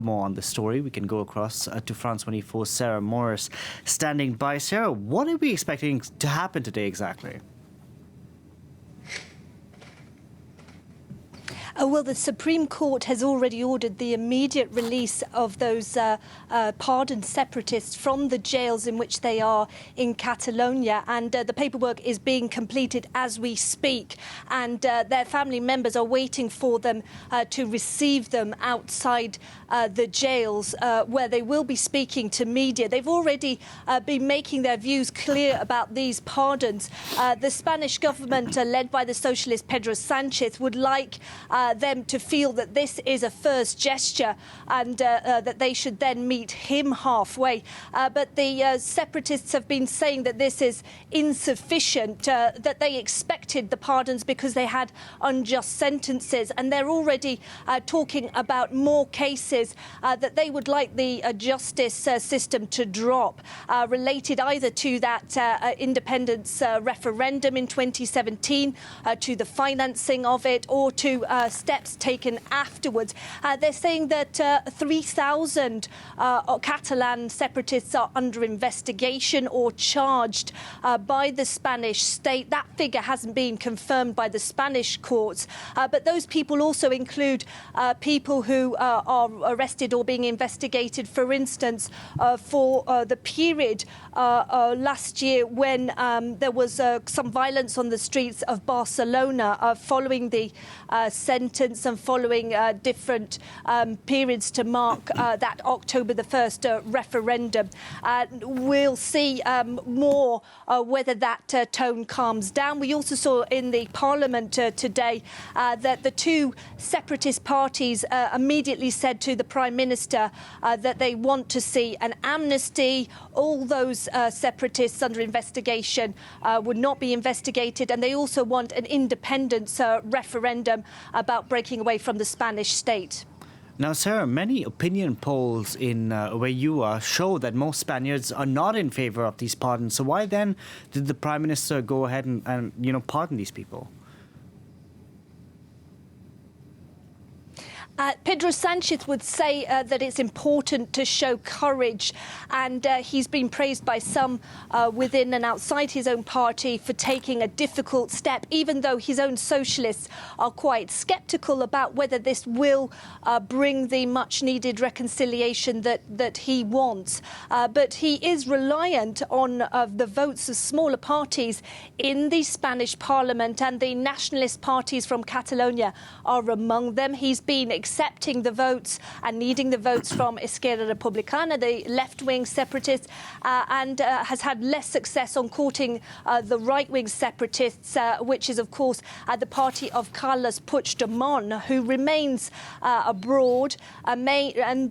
More on the story, we can go across to France 24. Sarah Morris standing by. Sarah, what are we expecting to happen today exactly? Well, the Supreme Court has already ordered the immediate release of those pardoned separatists from the jails in which they are in Catalonia, and the paperwork is being completed as we speak, and their family members are waiting for them to receive them outside the jails, where they will be speaking to media. They've already been making their views clear about these pardons. The Spanish government, led by the socialist Pedro Sanchez, would like them to feel that this is a first gesture and that they should then meet him halfway. But the separatists have been saying that this is insufficient, that they expected the pardons because they had unjust sentences, and they're already talking about more cases that they would like the justice system to drop, related either to that independence referendum in 2017, to the financing of it, or to steps taken afterwards. They're saying that 3,000 Catalan separatists are under investigation or charged by the Spanish state. That figure hasn't been confirmed by the Spanish courts, but those people also include people who are arrested or being investigated, for instance, for the period last year when there was some violence on the streets of Barcelona following the sentence and following different periods to mark that October the 1st referendum. We'll see more whether that tone calms down. We also saw in the Parliament today that the two separatist parties immediately said to the Prime Minister that they want to see an amnesty. All those separatists under investigation would not be investigated, and they also want an independence referendum about breaking away from the Spanish state. Now, Sarah, many opinion polls in where you are show that most Spaniards are not in favour of these pardons. So why then did the Prime Minister go ahead and pardon these people? Pedro Sanchez would say that it's important to show courage, and he's been praised by some within and outside his own party for taking a difficult step, even though his own socialists are quite sceptical about whether this will bring the much-needed reconciliation that he wants. But he is reliant on the votes of smaller parties in the Spanish parliament, and the nationalist parties from Catalonia are among them. He's been accepting the votes and needing the votes from Esquerra Republicana, the left-wing separatists, and has had less success on courting the right-wing separatists, which is, of course, the party of Carles Puigdemont, who remains abroad. The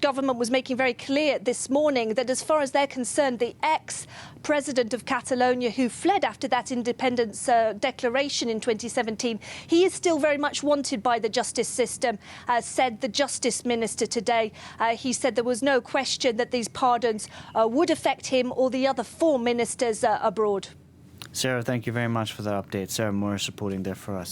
government was making very clear this morning that, as far as they're concerned, the ex-president of Catalonia, who fled after that independence declaration in 2017, he is still very much wanted by the justice system, said the Justice Minister today. He said there was no question that these pardons would affect him or the other four ministers abroad. Sarah, thank you very much for that update. Sarah Morris reporting there for us.